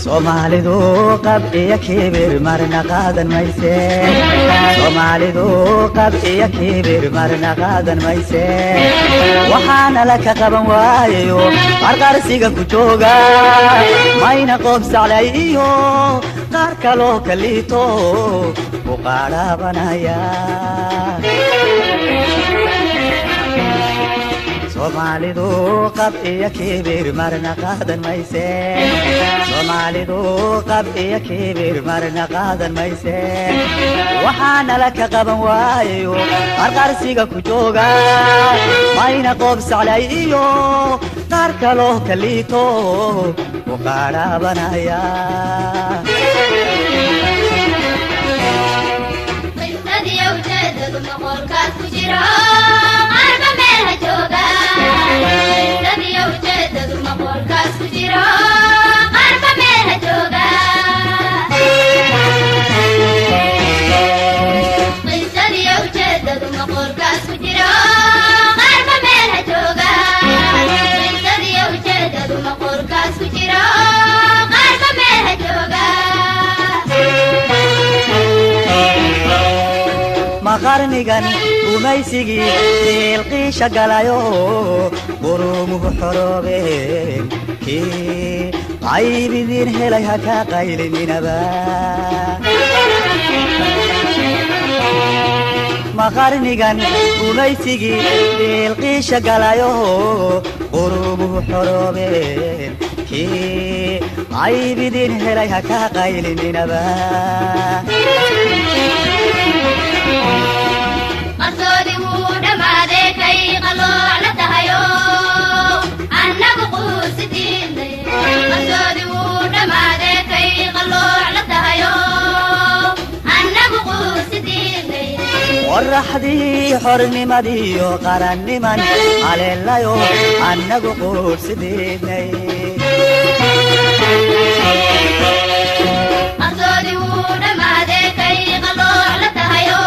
Somalidu qab iya kibir marna qadan mayse Somalidu qab iya kibir marna qadan mayse waxana laka qaban waayo qarqarsiga ku jooga mayna qof saclayo qaar kalo kalito u qarabanaya Somalidu qab iya kibir marna qadan mayse Somalidu qab iya kibir marna qadan mayse waxana laka qaban waayo qarqarsiga ku jooga mayna qof saclayo qaar kalo kalito u qarabanaya qisadi awjadadu maqolkaas ku jira qarba meel ha jooga qisadi awjadadu maqolkaas ku jira qarba meel ha jooga qisadi awjadadu maqolkaas ku jira qarba meel ha jooga qisadi awjadadu maqolkaas ku jira qarba meel ha jooga maqarnigan umaysigii ilqiisha galayo qurumuhu xoroobeen kii qaybidin helay ha ka qaylininaba maqarnigan umaysigii ilqiisha galayo qurumuhu xoroobeen kii qaybidin helay ha ka qaylininaba qarsoodi wuu dhamaaday kay qalooc la tahayo annagu quusidiinay qarsoodi wuu dhamaaday kay qalooc la tahayo annagu quusidiinay qorraxdii xornimadiyo qaranniman haleelayo annagu quusidiinay qarsoodi wuu dhamaaday kay qalooc la tahayo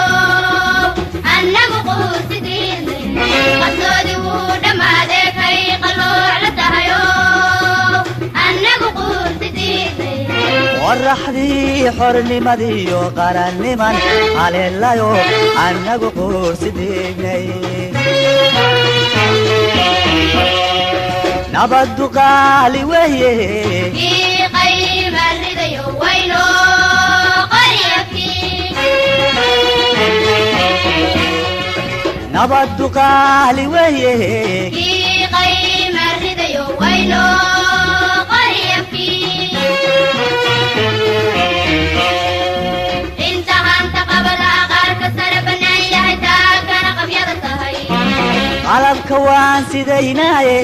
annagu quusidiinay qarsoodi wuu dhamaaday kay qalooc la tahayo annagu quusidiinay qorraxdii xornimadiyo qaranniman haleelayo annagu quusidiinay nabaddu qaali weeye kii qayma ridayo wayno qaryakii nabaddu qaali weeye kii qayma ridayo wayno qaryakii inta hanta qabada qaarka sare bannaan yahay taagana qabyada tahay qalabka waan sidaynaaye